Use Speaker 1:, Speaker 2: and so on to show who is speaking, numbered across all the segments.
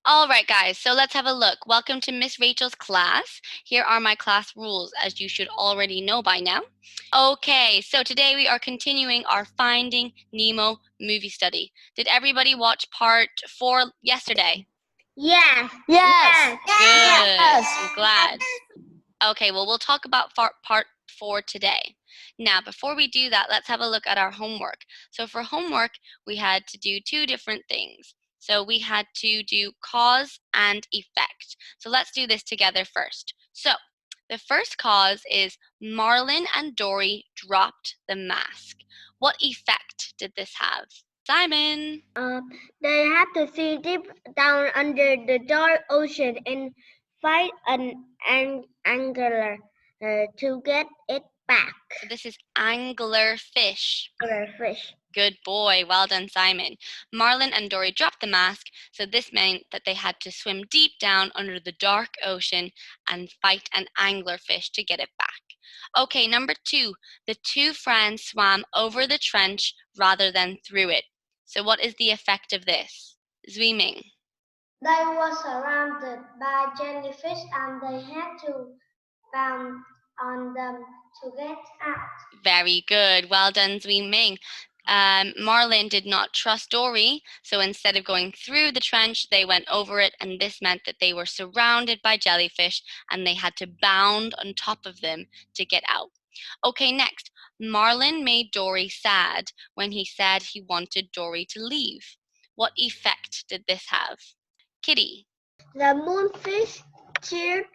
Speaker 1: All right, guys, so let's have a look. Welcome to Miss Rachel's class. Here are my class rules, as you should already know by now. Okay, so today we are continuing our Finding Nemo movie study. Did everybody watch part 4 yesterday?
Speaker 2: Yes.
Speaker 3: Yes.
Speaker 1: Good.
Speaker 3: Yes.
Speaker 1: I'm glad. Okay, well, we'll talk about part 4 today. Now, before we do that, let's have a look at our homework. So for homework, we had to do two different things. So we had to do cause and effect. So let's do this together first. So the first cause is Marlin and Dory dropped the mask. What effect did this have? Simon.
Speaker 2: They had to see deep down under the dark ocean and fight an angler to get it back.
Speaker 1: So this is angler fish.
Speaker 2: Angler fish.
Speaker 1: Good boy. Well done, Simon. Marlin and Dory dropped the mask, so this meant that they had to swim deep down under the dark ocean and fight an anglerfish to get it back. Okay, number 2. The two friends swam over the trench rather than through it. So what is the effect of this? Swimming.
Speaker 2: They were surrounded by jellyfish and they had to pound on them to get out.
Speaker 1: Very good. Well done, Ming. Marlin did not trust Dory, so instead of going through the trench, they went over it, and this meant that they were surrounded by jellyfish and they had to bound on top of them to get out. Okay, next. Marlin made Dory sad when he said he wanted Dory to leave. What effect did this have? Kitty.
Speaker 2: The moonfish cheered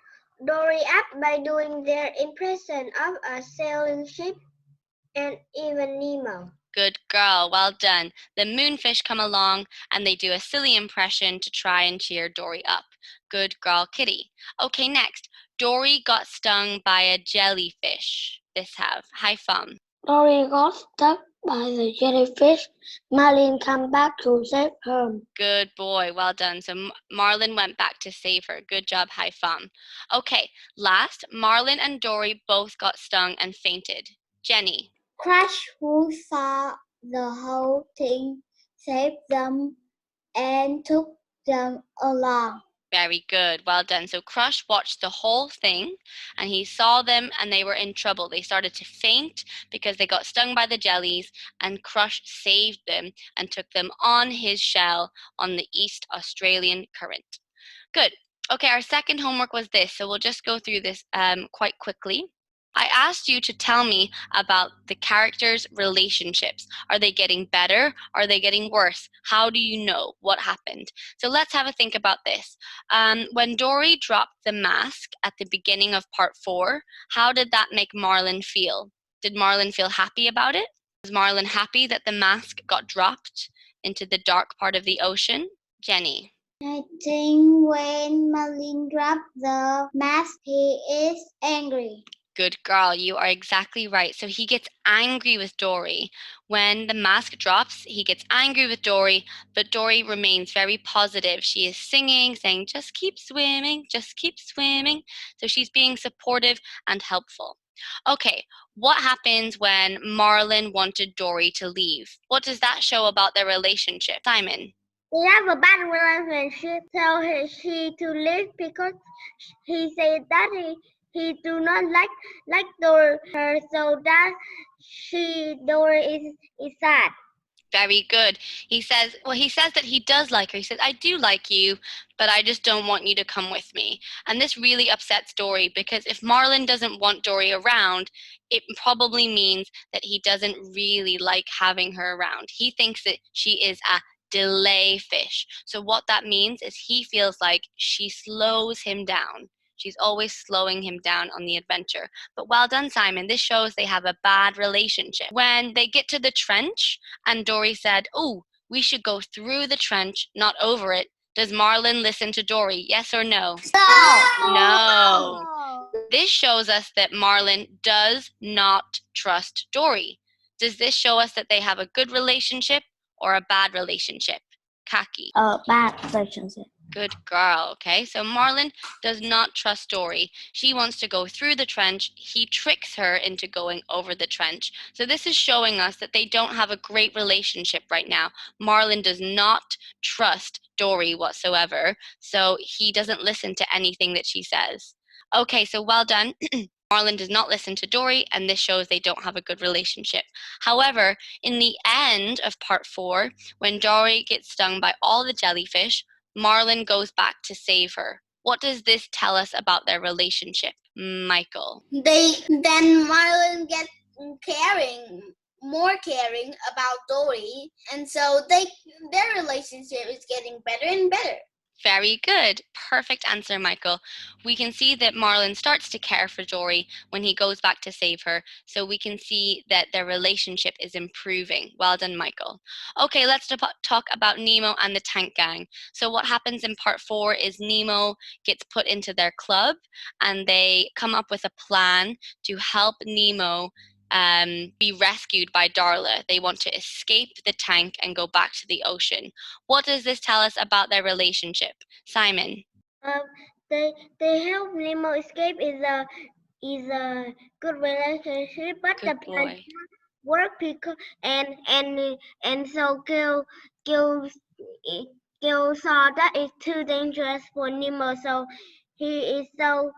Speaker 2: Dory up by doing their impression of a sailing ship and even Nemo.
Speaker 1: Good girl, well done. The moonfish come along and they do a silly impression to try and cheer Dory up. Good girl, Kitty. Okay, next. Dory got stung by a jellyfish. This have. High fun.
Speaker 3: Dory got stuck by the jellyfish. Marlin came back to save her.
Speaker 1: Good boy, well done. So Marlin went back to save her. Good job, high fun. Okay, last, Marlin and Dory both got stung and fainted. Jenny.
Speaker 2: Crush, who saw the whole thing, saved them and took them along.
Speaker 1: Very good. Well done. So Crush watched the whole thing and he saw them and they were in trouble. They started to faint because they got stung by the jellies, and Crush saved them and took them on his shell on the East Australian current. Good. Okay, our second homework was this. So we'll just go through this quite quickly. I asked you to tell me about the characters' relationships. Are they getting better? Are they getting worse? How do you know what happened? So let's have a think about this. When Dory dropped the mask at the beginning of part 4, how did that make Marlin feel? Did Marlin feel happy about it? Was Marlin happy that the mask got dropped into the dark part of the ocean? Jenny.
Speaker 2: I think when Marlin dropped the mask, he is angry.
Speaker 1: Good girl, you are exactly right. So he gets angry with Dory. When the mask drops, he gets angry with Dory, but Dory remains very positive. She is singing, saying, just keep swimming, just keep swimming. So she's being supportive and helpful. Okay, what happens when Marlin wanted Dory to leave? What does that show about their relationship? Simon.
Speaker 2: They have a bad relationship, so she to leave because he said that he do not like her, so that Dory is sad.
Speaker 1: Very good. He says that he does like her. He says, I do like you, but I just don't want you to come with me. And this really upsets Dory, because if Marlin doesn't want Dory around, it probably means that he doesn't really like having her around. He thinks that she is a delay fish. So what that means is he feels like she slows him down. She's always slowing him down on the adventure. But well done, Simon. This shows they have a bad relationship. When they get to the trench and Dory said, oh, we should go through the trench, not over it, does Marlin listen to Dory? Yes or no? No. This shows us that Marlin does not trust Dory. Does this show us that they have a good relationship or a bad relationship? Kaki.
Speaker 3: A bad relationship.
Speaker 1: Good girl. Okay, so Marlin does not trust Dory. She wants to go through the trench. He tricks her into going over the trench. So this is showing us that they don't have a great relationship right now. Marlin does not trust Dory whatsoever, so he doesn't listen to anything that she says. Okay, so well done. Marlin does not listen to Dory, and this shows they don't have a good relationship. However, in the end of part 4, when Dory gets stung by all the jellyfish, Marlin goes back to save her. What does this tell us about their relationship, Michael?
Speaker 2: Then Marlin gets more caring about Dory, and so their relationship is getting better and better.
Speaker 1: Very good. Perfect answer, Michael. We can see that Marlin starts to care for Dory when he goes back to save her, so we can see that their relationship is improving. Well done, Michael. Okay, let's talk about Nemo and the tank gang. So what happens in part 4 is Nemo gets put into their club, and they come up with a plan to help Nemo be rescued by Darla. They want to escape the tank and go back to the ocean. What does this tell us about their relationship? Simon.
Speaker 2: Um, they help Nemo escape is a good relationship, but the
Speaker 1: Good
Speaker 2: plan
Speaker 1: boy.
Speaker 2: work because and so Gil saw that it's too dangerous for Nemo, so he is so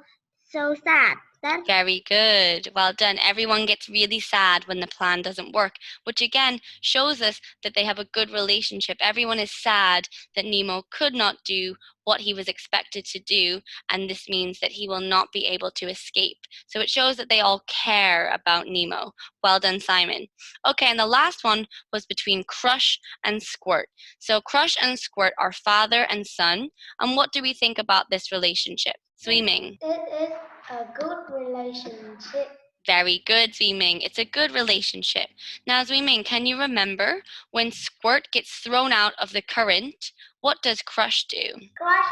Speaker 2: sad. That
Speaker 1: Very good. Well done. Everyone gets really sad when the plan doesn't work, which again shows us that they have a good relationship. Everyone is sad that Nemo could not do what he was expected to do, and this means that he will not be able to escape. So it shows that they all care about Nemo. Well done, Simon. Okay, and the last one was between Crush and Squirt. So Crush and Squirt are father and son, and what do we think about this relationship? Swimming.
Speaker 3: It is a good relationship.
Speaker 1: Very good, Zwiming. It's a good relationship. Now, Zwiming, can you remember when Squirt gets thrown out of the current, what does Crush do?
Speaker 3: Crush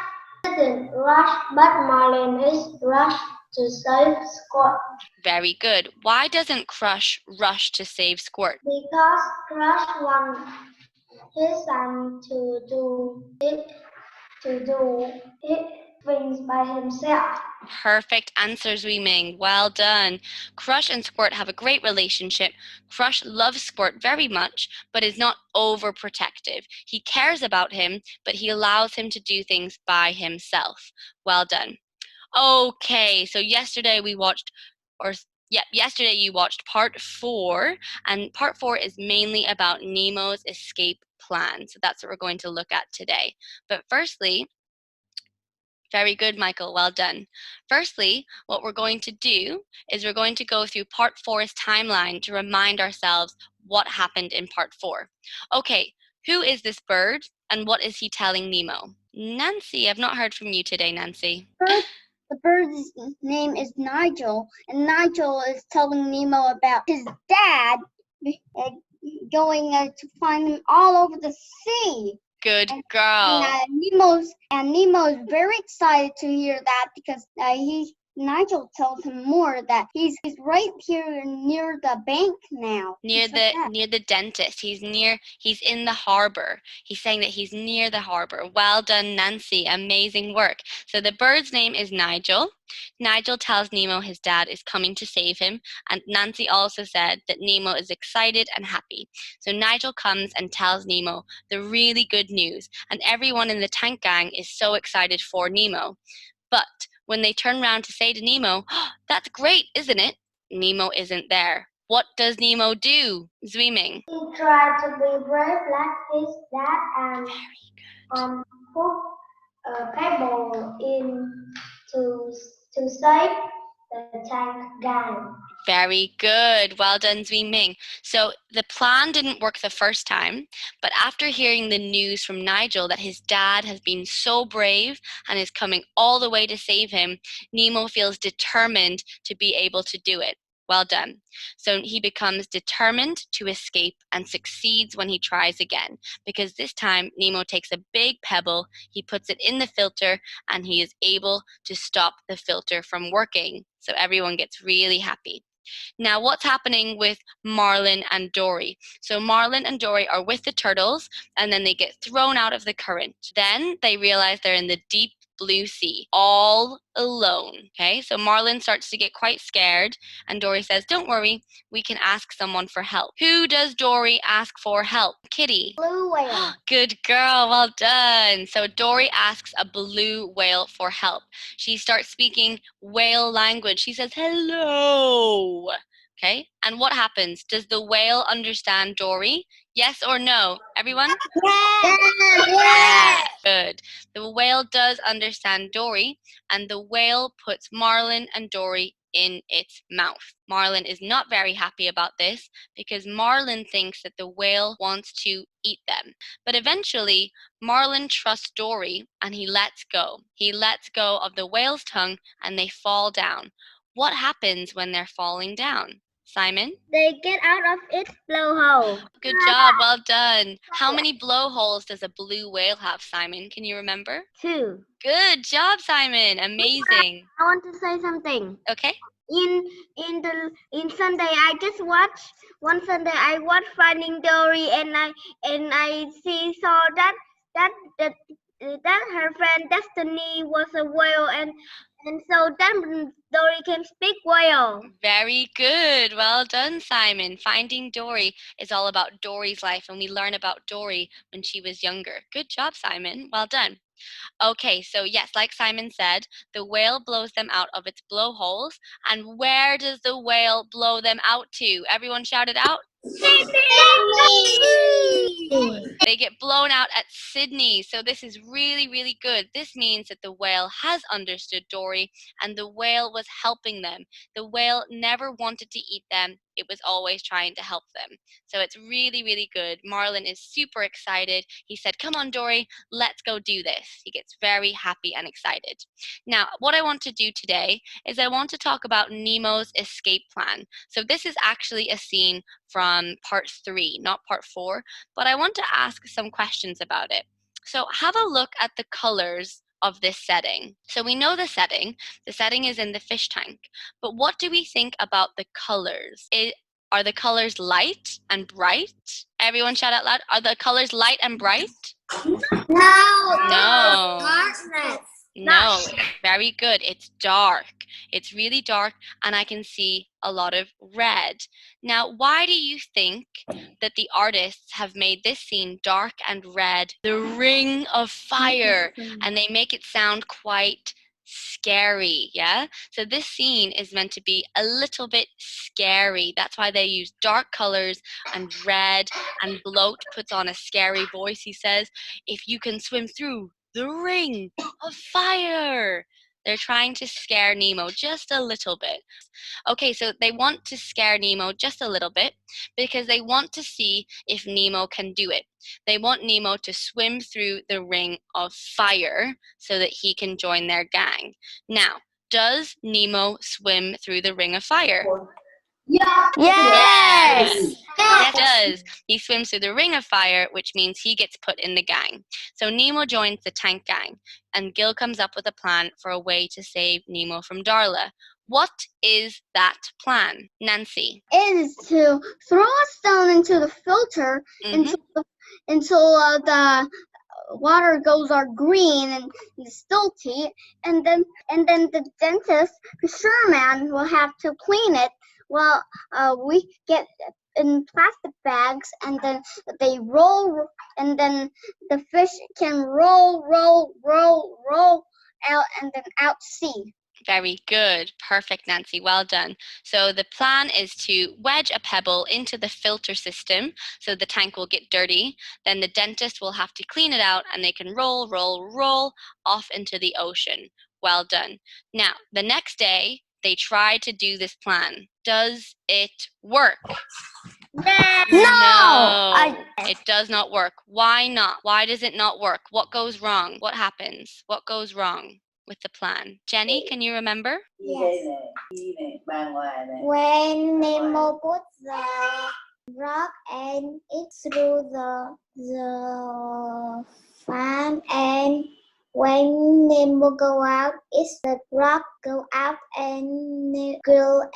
Speaker 3: didn't rush, but Marlin is rushed to save Scott
Speaker 1: Very good. Why doesn't Crush rush to save Squirt?
Speaker 3: because Crush wants his son to do things by himself.
Speaker 1: Perfect answer, Zwiming. Well done. Crush and Squirt have a great relationship. Crush loves Squirt very much, but is not overprotective. He cares about him, but he allows him to do things by himself. Well done. Okay, so yesterday we watched, or yeah, yesterday you watched part 4, and part 4 is mainly about Nemo's escape plan. So that's what we're going to look at today. But firstly, very good, Michael. Well done. Firstly, what we're going to do is we're going to go through part 4's timeline to remind ourselves what happened in part 4. Okay, who is this bird and what is he telling Nemo? Nancy, I've not heard from you today, Nancy.
Speaker 2: the bird's name is Nigel, and Nigel is telling Nemo about his dad uh, going to find him all over the sea.
Speaker 1: Good girl.
Speaker 2: Nemo's very excited to hear that because Nigel tells him more that he's right here near the bank now.
Speaker 1: Near the dentist. He's in the harbor. He's saying that he's near the harbor. Well done, Nancy. Amazing work. So the bird's name is Nigel. Nigel tells Nemo his dad is coming to save him, and Nancy also said that Nemo is excited and happy. So Nigel comes and tells Nemo the really good news, and everyone in the tank gang is so excited for Nemo. But when they turn around to say to Nemo, oh, "That's great, isn't it?" Nemo isn't there. What does Nemo do? Swimming.
Speaker 3: He tried to be brave like his dad and put a pebble in to save the tank guy.
Speaker 1: Very good. Well done, Ming. So the plan didn't work the first time, but after hearing the news from Nigel that his dad has been so brave and is coming all the way to save him, Nemo feels determined to be able to do it. Well done. So he becomes determined to escape and succeeds when he tries again, because this time Nemo takes a big pebble, he puts it in the filter, and he is able to stop the filter from working. So everyone gets really happy. Now, what's happening with Marlin and Dory? So Marlin and Dory are with the turtles, and then they get thrown out of the current. Then they realize they're in the deep blue sea, all alone. Okay, so Marlin starts to get quite scared, and Dory says, "Don't worry, we can ask someone for help." Who does Dory ask for help? Kitty.
Speaker 2: Blue whale.
Speaker 1: Good girl, well done. So Dory asks a blue whale for help. She starts speaking whale language. She says, "Hello." Okay, and what happens? Does the whale understand Dory? Yes or no? Everyone? Yes, good. The whale does understand Dory, and the whale puts Marlin and Dory in its mouth. Marlin is not very happy about this because Marlin thinks that the whale wants to eat them. But eventually, Marlin trusts Dory and he lets go. He lets go of the whale's tongue and they fall down. What happens when they're falling down? Simon?
Speaker 2: They get out of its blowhole.
Speaker 1: Good job, well done. How many blowholes does a blue whale have, Simon? Can you remember?
Speaker 2: 2.
Speaker 1: Good job, Simon. Amazing.
Speaker 2: I want to say something.
Speaker 1: Okay.
Speaker 2: In Sunday I just watched one Sunday I watched Finding Dory and I saw that her friend Destiny was a whale and so then Dory can speak whale.
Speaker 1: Very good. Well done, Simon. Finding Dory is all about Dory's life, and we learn about Dory when she was younger. Good job, Simon. Well done. Okay, so yes, like Simon said, the whale blows them out of its blowholes. And where does the whale blow them out to? Everyone shout it out. They get blown out at Sydney. So this is really, really good. This means that the whale has understood Dory and the whale was helping them. The whale never wanted to eat them. It was always trying to help them. So it's really, really good. Marlin is super excited. He said, "Come on, Dory, let's go do this." He gets very happy and excited. Now, what I want to do today is I want to talk about Nemo's escape plan. So this is actually a scene from part 3, not part 4, but I want to ask some questions about it. So have a look at the colors of this setting. So we know the setting. The setting is in the fish tank. But what do we think about the colors? Are the colors light and bright? Everyone shout out loud. Are the colors light and bright? No.
Speaker 2: Darkness.
Speaker 1: No, very good. It's dark. It's really dark, and I can see a lot of red. Now, why do you think that the artists have made this scene dark and red? The ring of fire, and they make it sound quite scary, yeah? So this scene is meant to be a little bit scary. That's why they use dark colors and red, and Bloat puts on a scary voice. He says, "If you can swim through the ring of fire." They're trying to scare Nemo just a little bit. Okay, so they want to scare Nemo just a little bit because they want to see if Nemo can do it. They want Nemo to swim through the ring of fire so that he can join their gang. Now, does Nemo swim through the ring of fire?
Speaker 2: Yes.
Speaker 1: Yes, he does. He swims through the ring of fire, which means he gets put in the gang. So Nemo joins the tank gang, and Gil comes up with a plan for a way to save Nemo from Darla. What is that plan, Nancy?
Speaker 2: It is to throw a stone into the filter until the water goes are green and salty, and then the dentist, Sherman, will have to clean it. Well, we get in plastic bags, and then they roll, and then the fish can roll out, and then out to sea.
Speaker 1: Very good. Perfect, Nancy. Well done. So the plan is to wedge a pebble into the filter system so the tank will get dirty. Then the dentist will have to clean it out and they can roll off into the ocean. Well done. Now, the next day, they try to do this plan. Does it work? No, it does not work. Why not? Why does it not work? What goes wrong? What happens? What goes wrong with the plan? Jenny, can you remember?
Speaker 2: Yes. When Nemo puts the rock and it through the fan, and when Nemo go out, it's the rock go out and Gil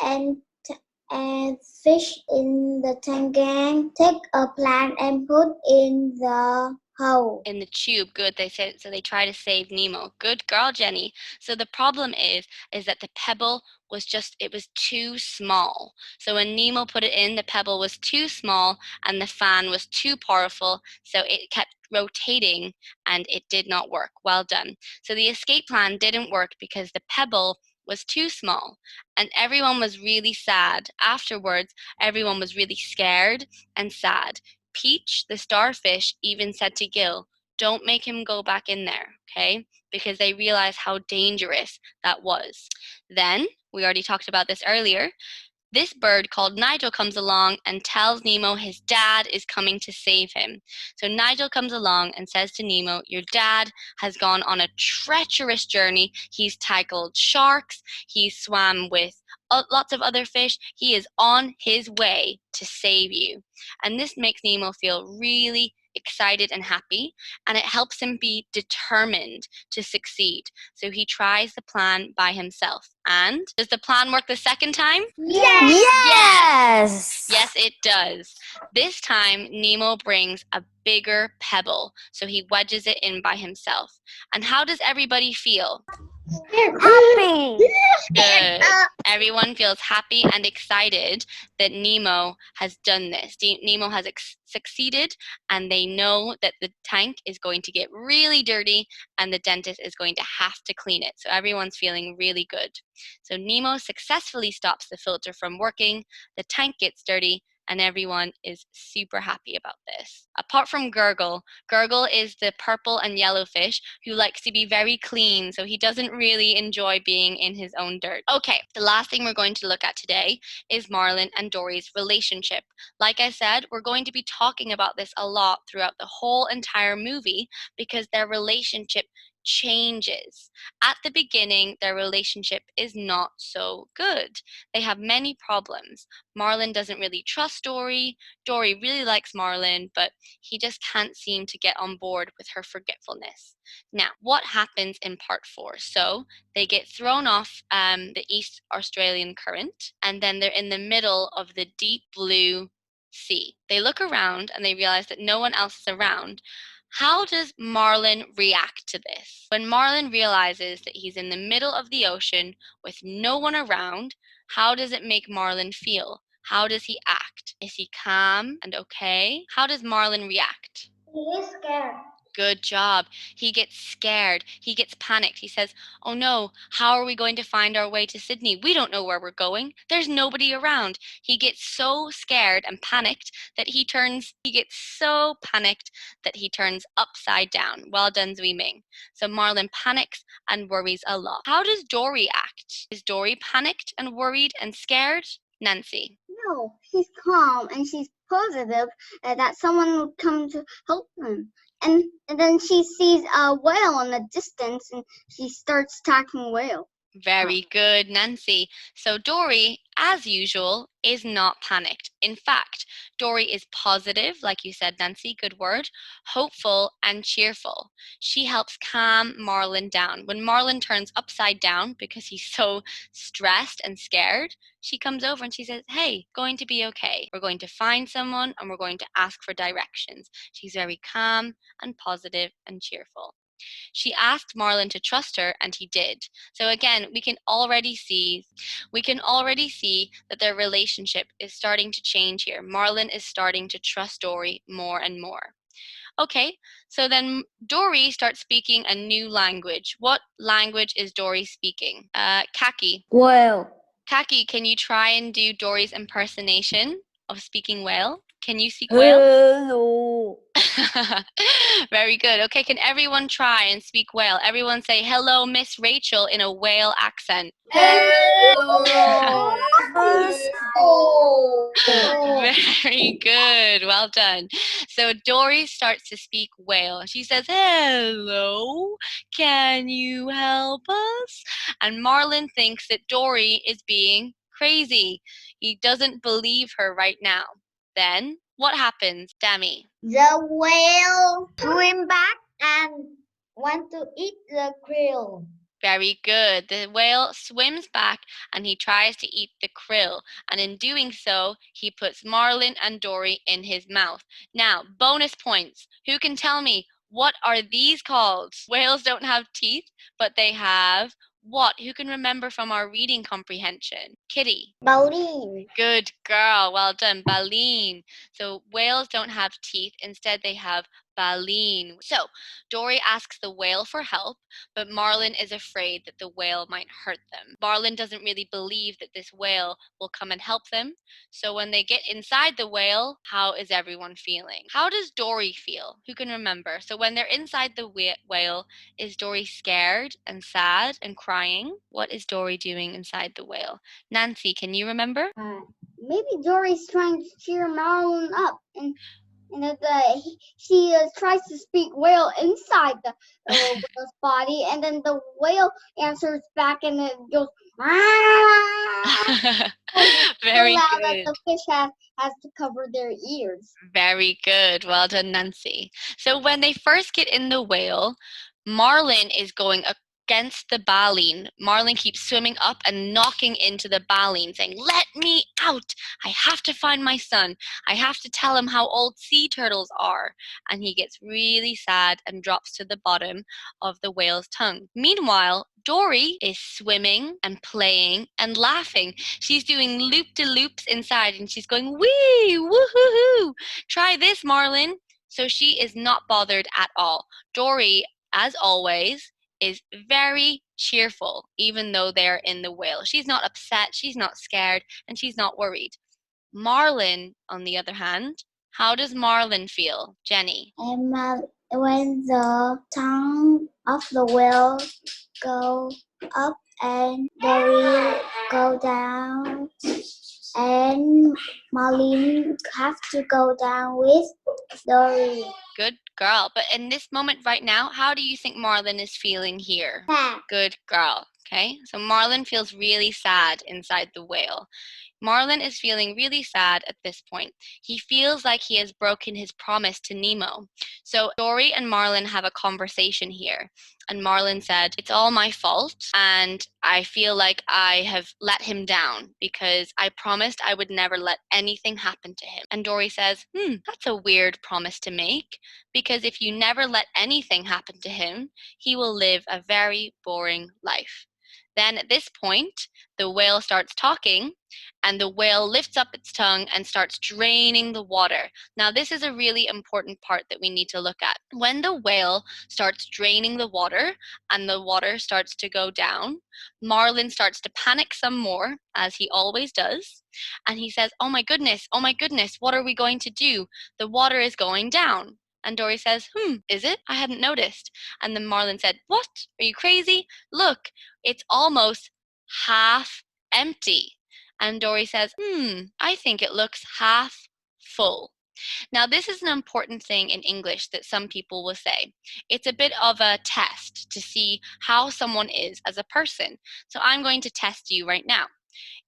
Speaker 3: and fish in the tank gang take a plant and put in the hole.
Speaker 1: In the tube. Good. They said so. They try to save Nemo. Good girl, Jenny. So the problem is that the pebble was just it was too small. So when Nemo put it in, the pebble was too small and the fan was too powerful. So it kept rotating and it did not work. Well done. So the escape plan didn't work because the pebble was too small and everyone was really sad. Afterwards, everyone was really scared and sad. Peach, the starfish, even said to Gil, don't make him go back in there, okay? Because they realized how dangerous that was. Then, we already talked about this earlier, this bird called Nigel comes along and tells Nemo his dad is coming to save him. So Nigel comes along and says to Nemo, your dad has gone on a treacherous journey. He's tackled sharks, he's swam with lots of other fish. He is on his way to save you. And this makes Nemo feel really excited and happy, and it helps him be determined to succeed. So he tries the plan by himself. And does the plan work the second time?
Speaker 2: Yes.
Speaker 1: Yes.
Speaker 3: Yes.
Speaker 1: Yes, it does. This time, Nemo brings a bigger pebble, so he wedges it in by himself. And how does everybody feel?
Speaker 3: Happy.
Speaker 1: Good. Everyone feels happy and excited that Nemo has done this. Nemo has succeeded, and they know that the tank is going to get really dirty and the dentist is going to have to clean it. So everyone's feeling really good. So Nemo successfully stops the filter from working, the tank gets dirty, and everyone is super happy about this. Apart from Gurgle, Gurgle is the purple and yellow fish who likes to be very clean, so he doesn't really enjoy being in his own dirt. Okay, the last thing we're going to look at today is Marlin and Dory's relationship. Like I said, we're going to be talking about this a lot throughout the whole entire movie because their relationship changes. At the beginning, their relationship is not so good. They have many problems. Marlin doesn't really trust Dory. Dory really likes Marlin, but he just can't seem to get on board with her forgetfulness. Now, what happens in part 4? So they get thrown off the East Australian current, and then they're in the middle of the deep blue sea. They look around and they realize that no one else is around. How does Marlin react to this? When Marlin realizes that he's in the middle of the ocean with no one around, how does it make Marlin feel? How does he act? Is he calm and okay? How does Marlin react?
Speaker 3: He is scared.
Speaker 1: Good job. He gets scared. He gets panicked. He says, oh no, how are we going to find our way to Sydney? We don't know where we're going. There's nobody around. He gets so scared and panicked that he turns upside down. Well done, Zui Ming. So Marlin panics and worries a lot. How does Dory act? Is Dory panicked and worried and scared? Nancy.
Speaker 2: No, she's calm and she's positive that someone will come to help them. And then she sees a whale in the distance and she starts attacking whale.
Speaker 1: Very good, Nancy. So Dory, as usual, is not panicked. In fact, Dory is positive, like you said, Nancy, good word, hopeful and cheerful. She helps calm Marlin down. When Marlin turns upside down because he's so stressed and scared, she comes over and she says, hey, going to be okay. We're going to find someone and we're going to ask for directions. She's very calm and positive and cheerful. She asked Marlin to trust her, and he did. So again, we can already see that their relationship is starting to change here. Marlin is starting to trust Dory more and more. Okay, so then Dory starts speaking a new language. What language is Dory speaking? Kaki.
Speaker 3: Well.
Speaker 1: Kaki, can you try and do Dory's impersonation of speaking whale? Can you speak whale?
Speaker 3: Hello.
Speaker 1: Very good. Okay, can everyone try and speak whale? Everyone say, hello, Miss Rachel, in a whale accent.
Speaker 3: Hello.
Speaker 1: Very good. Well done. So Dory starts to speak whale. She says, hello, can you help us? And Marlin thinks that Dory is being crazy. He doesn't believe her right now. Then what happens, Demi?
Speaker 2: The whale swim back and want to eat the krill.
Speaker 1: Very good. The whale swims back and he tries to eat the krill. And in doing so, he puts Marlin and Dory in his mouth. Now, bonus points. Who can tell me what are these called? Whales don't have teeth, but they have what? Who can remember from our reading comprehension? Kitty.
Speaker 2: Baleen.
Speaker 1: Good girl. Well done. Baleen. So whales don't have teeth. Instead, they have baleen. So Dory asks the whale for help, but Marlin is afraid that the whale might hurt them. Marlin doesn't really believe that this whale will come and help them. So when they get inside the whale, how is everyone feeling? How does Dory feel? Who can remember? So when they're inside the whale, is Dory scared and sad and crying? What is Dory doing inside the whale? Nancy, can you remember?
Speaker 2: Maybe Dory's trying to cheer Marlin up, and that she tries to speak whale inside the whale's body, and then the whale answers back, and it goes so
Speaker 1: Very
Speaker 2: loud that
Speaker 1: good.
Speaker 2: the fish has to cover their ears.
Speaker 1: Very good. Well done, Nancy. So when they first get in the whale, Marlin is going against the baleen. Marlin keeps swimming up and knocking into the baleen, saying, "Let me out! I have to find my son. I have to tell him how old sea turtles are." And he gets really sad and drops to the bottom of the whale's tongue. Meanwhile, Dory is swimming and playing and laughing. She's doing loop-de-loops inside and she's going, "Wee! Woohoo! Try this, Marlin." So she is not bothered at all. Dory, as always, is very cheerful, even though they're in the whale. She's not upset, she's not scared, and she's not worried. Marlin, on the other hand, how does Marlin feel? Jenny?
Speaker 2: And when the tongue of the whale go up and Dory go down, and Marlin have to go down with Dory.
Speaker 1: Good girl. But in this moment right now, how do you think Marlin is feeling here?
Speaker 2: Sad.
Speaker 1: Good girl. Okay, so Marlin feels really sad inside the whale. Marlin is feeling really sad at this point. He feels like he has broken his promise to Nemo. So Dory and Marlin have a conversation here. And Marlin said, "It's all my fault, and I feel like I have let him down because I promised I would never let anything happen to him." And Dory says, "That's a weird promise to make, because if you never let anything happen to him, he will live a very boring life." Then at this point, the whale starts talking, and the whale lifts up its tongue and starts draining the water. Now, this is a really important part that we need to look at. When the whale starts draining the water and the water starts to go down, Marlin starts to panic some more, as he always does. And he says, oh my goodness, what are we going to do? The water is going down." And Dory says, "Is it? I hadn't noticed." And then Marlin said, "What? Are you crazy? Look, it's almost half empty." And Dory says, "I think it looks half full." Now, this is an important thing in English that some people will say. It's a bit of a test to see how someone is as a person. So I'm going to test you right now.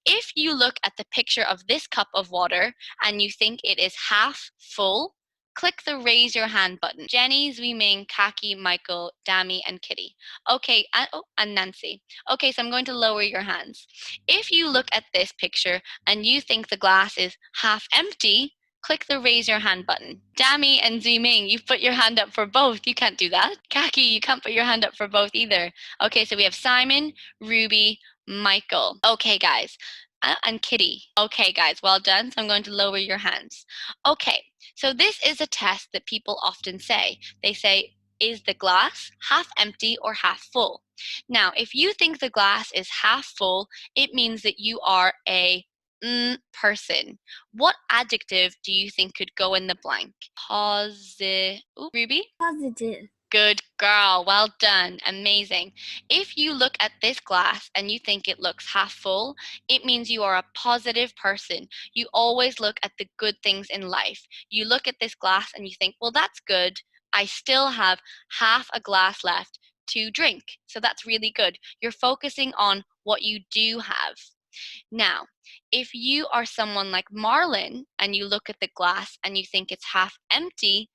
Speaker 1: If you look at the picture of this cup of water and you think it is half full, click the raise your hand button. Jenny, Zwee-Ming, Kaki, Michael, Dami, and Kitty. Okay, and Nancy. Okay, so I'm going to lower your hands. If you look at this picture and you think the glass is half empty, click the raise your hand button. Dami and Zwee-Ming, you've put your hand up for both. You can't do that. Kaki, you can't put your hand up for both either. Okay, so we have Simon, Ruby, Michael. Okay, guys. And Kitty. Okay, guys, well done. So I'm going to lower your hands. Okay, so this is a test that people often say. They say, is the glass half empty or half full? Now, if you think the glass is half full, it means that you are a person. What adjective do you think could go in the blank? Positive. Ruby?
Speaker 2: Positive.
Speaker 1: Good girl. Well done. Amazing. If you look at this glass and you think it looks half full, it means you are a positive person. You always look at the good things in life. You look at this glass and you think, well, that's good. I still have half a glass left to drink. So that's really good. You're focusing on what you do have. Now, if you are someone like Marlin and you look at the glass and you think it's half empty,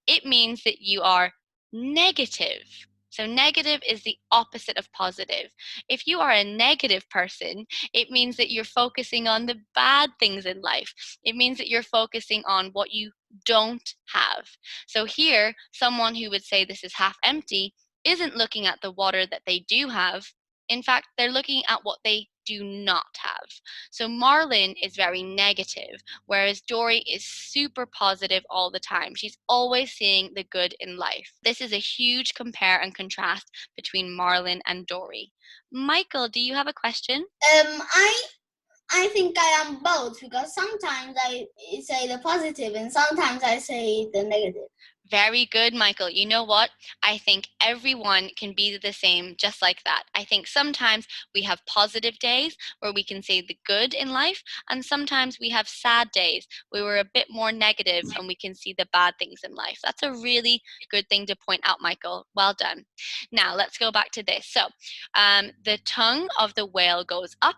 Speaker 1: it means that you are negative. So negative is the opposite of positive. If you are a negative person, it means that you're focusing on the bad things in life. It means that you're focusing on what you don't have. So here, someone who would say this is half empty isn't looking at the water that they do have. In fact, they're looking at what they do not have. So Marlin is very negative, whereas Dory is super positive all the time. She's always seeing the good in life. This is a huge compare and contrast between Marlin and Dory. Michael, do you have a question?
Speaker 2: I think I am both because sometimes I say the positive and sometimes I say the negative.
Speaker 1: Very good, Michael. You know what? I think everyone can be the same just like that. I think sometimes we have positive days where we can say the good in life, and sometimes we have sad days where we're a bit more negative and we can see the bad things in life. That's a really good thing to point out, Michael. Well done. Now, let's go back to this. So, the tongue of the whale goes up,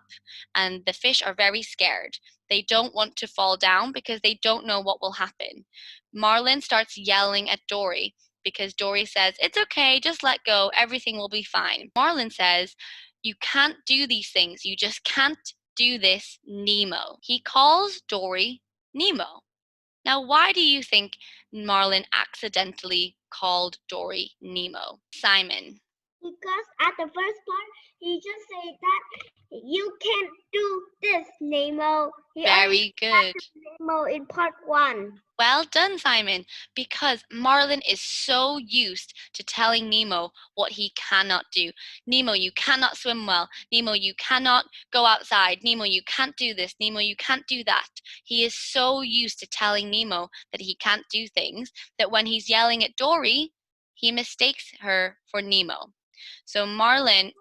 Speaker 1: and the fish are very scared. They don't want to fall down because they don't know what will happen. Marlin starts yelling at Dory because Dory says, "It's okay, just let go, everything will be fine." Marlin says, "You can't do these things, you just can't do this, Nemo." He calls Dory Nemo. Now, why do you think Marlin accidentally called Dory Nemo? Simon.
Speaker 2: Because at the first part, he just said that you can't do this, Nemo. He only
Speaker 1: Very good.
Speaker 2: said Nemo in part 1.
Speaker 1: Well done, Simon, because Marlin is so used to telling Nemo what he cannot do. Nemo, you cannot swim well. Nemo, you cannot go outside. Nemo, you can't do this. Nemo, you can't do that. He is so used to telling Nemo that he can't do things that when he's yelling at Dory, he mistakes her for Nemo. So Marlin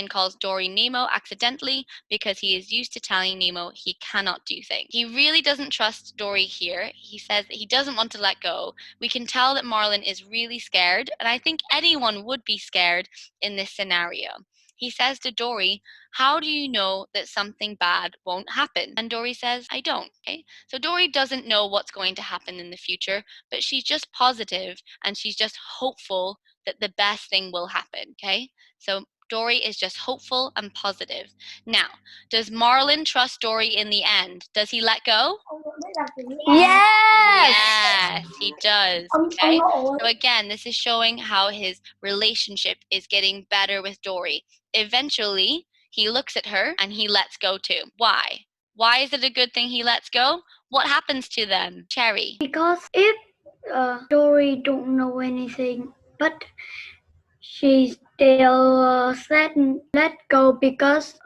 Speaker 1: calls Dory Nemo accidentally because he is used to telling Nemo he cannot do things. He really doesn't trust Dory here. He says that he doesn't want to let go. We can tell that Marlin is really scared, and I think anyone would be scared in this scenario. He says to Dory, "How do you know that something bad won't happen?" And Dory says, "I don't." Okay? So Dory doesn't know what's going to happen in the future, but she's just positive and she's just hopeful that the best thing will happen, okay? So Dory is just hopeful and positive. Now, does Marlin trust Dory in the end? Does he let go?
Speaker 2: Yes!
Speaker 1: Yes, he does. Okay. So again, this is showing how his relationship is getting better with Dory. Eventually, he looks at her and he lets go too. Why? Why is it a good thing he lets go? What happens to them? Cherry.
Speaker 3: Because if Dory don't know anything, but she still let go because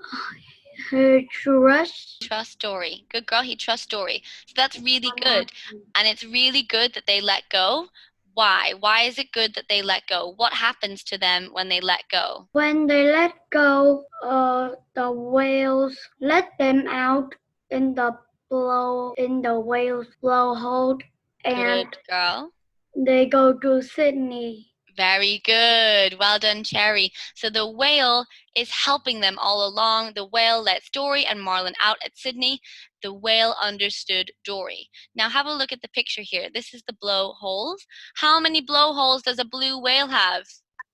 Speaker 3: her trust.
Speaker 1: Trust Dory. Good girl, he trusts Dory. So that's really good. And it's really good that they let go. Why? Why is it good that they let go? What happens to them when they let go?
Speaker 3: When they let go, the whales let them out in the whale's blowhole, and
Speaker 1: Good girl.
Speaker 3: they go to Sydney.
Speaker 1: Very good. Well done, Cherry. So the whale is helping them all along. The whale lets Dory and Marlin out at Sydney. The whale understood Dory. Now have a look at the picture here. This is the blowholes. How many blowholes does a blue whale have?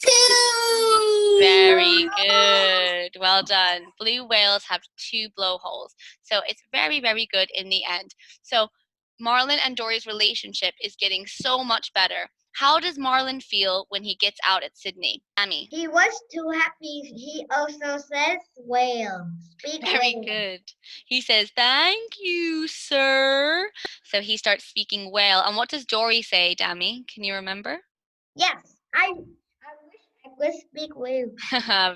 Speaker 2: 2!
Speaker 1: Very good. Well done. Blue whales have 2 blowholes. So it's very, very good in the end. So Marlin and Dory's relationship is getting so much better. How does Marlin feel when he gets out at Sydney? Amy.
Speaker 2: He was too happy. He also says whale. Speak
Speaker 1: Very
Speaker 2: whale.
Speaker 1: good. He says, "Thank you, sir." So he starts speaking whale. And what does Dory say, Dami? Can you remember?
Speaker 2: Yes, I wish I could speak whale.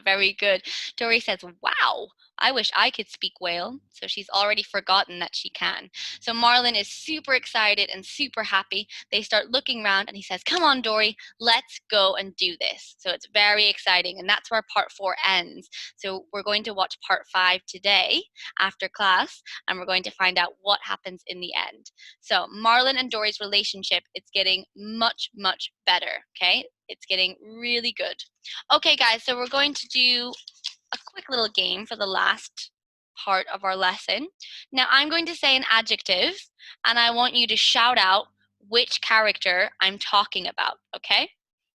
Speaker 1: Very good. Dory says, "Wow, I wish I could speak whale." So she's already forgotten that she can. So Marlin is super excited and super happy. They start looking around and he says, "Come on, Dory, let's go and do this." So it's very exciting. And that's where part 4 ends. So we're going to watch part 5 today after class, and we're going to find out what happens in the end. So Marlin and Dory's relationship, it's getting much, much better. Okay. It's getting really good. Okay, guys, so we're going to do a quick little game for the last part of our lesson. Now, I'm going to say an adjective, and I want you to shout out which character I'm talking about, okay?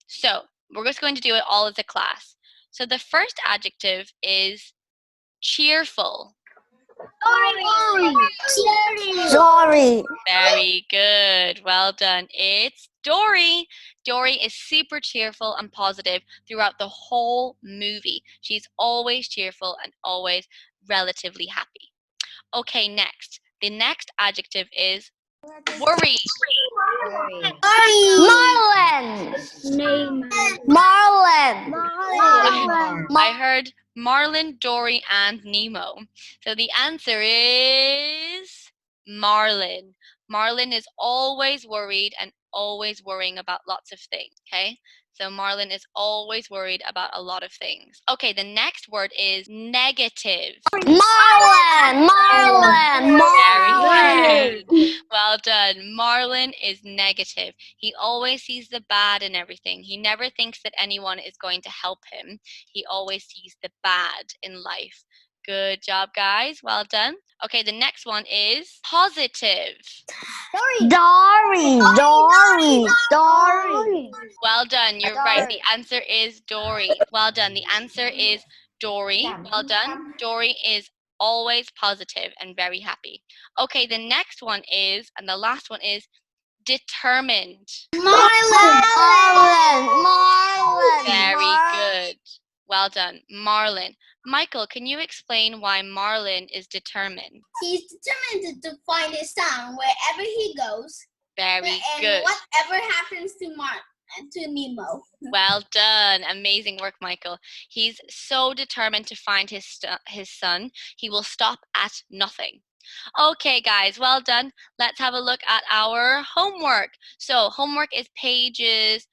Speaker 1: So, We're just going to do it all as a class. So the first adjective is cheerful.
Speaker 2: Dory.
Speaker 1: Very good. Well done. It's Dory. Dory is super cheerful and positive throughout the whole movie. She's always cheerful and always relatively happy. Okay, next. The next adjective is worried.
Speaker 2: Marlin. Marlin.
Speaker 1: I heard Marlin, Dory, and Nemo. So the answer is Marlin. Marlin is always worried and always worrying about lots of things, okay? So Marlin is always worried about a lot of things. Okay, the next word is negative.
Speaker 2: Marlin.
Speaker 1: Very good. Well done. Marlin is negative. He always sees the bad in everything. He never thinks that anyone is going to help him. He always sees the bad in life. Good job, guys. Well done. Okay, the next one is positive.
Speaker 2: Dory.
Speaker 1: Well done. You're right. The answer is Dory. Well done. The answer is Dory. Well done. Dory is always positive and very happy. Okay, the next one is, and the last one is determined. Very good. Well done. Marlin. Michael, can you explain why Marlin is determined?
Speaker 4: He's determined to find his son wherever he goes.
Speaker 1: Very
Speaker 4: and
Speaker 1: good.
Speaker 4: whatever happens to Nemo.
Speaker 1: Well done. Amazing work, Michael. He's so determined to find his son. He will stop at nothing. Okay, guys, well done. Let's have a look at our homework. So homework is pages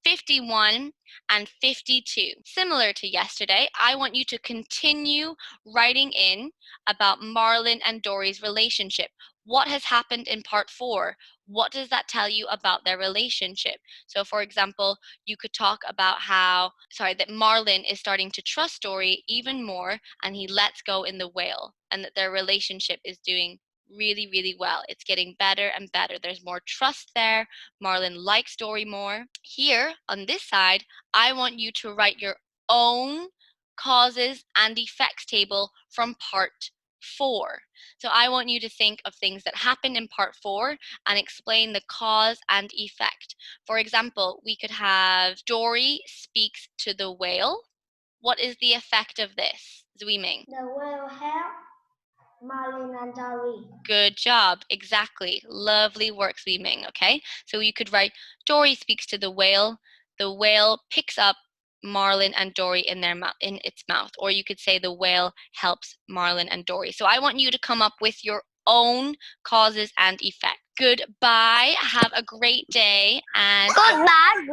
Speaker 1: 51 and 52. Similar to yesterday, I want you to continue writing in about Marlin and Dory's relationship. What has happened in part 4? What does that tell you about their relationship? So for example, you could talk about that Marlin is starting to trust Dory even more and he lets go in the whale, and that their relationship is doing really, really well. It's getting better and better. There's more trust there. Marlin likes Dory more. Here on this side, I want you to write your own causes and effects table from part 4. So I want you to think of things that happened in part 4 and explain the cause and effect. For example, we could have Dory speaks to the whale. What is the effect of this, Zwiming?
Speaker 3: The whale help Marlin and Dory.
Speaker 1: Good job. Exactly. Lovely work, Zwiming. Okay. So you could write Dory speaks to the whale. The whale picks up Marlin and Dory in its mouth. Or you could say the whale helps Marlin and Dory. So I want you to come up with your own causes and effects. Goodbye. Have a great day and
Speaker 2: Goodbye.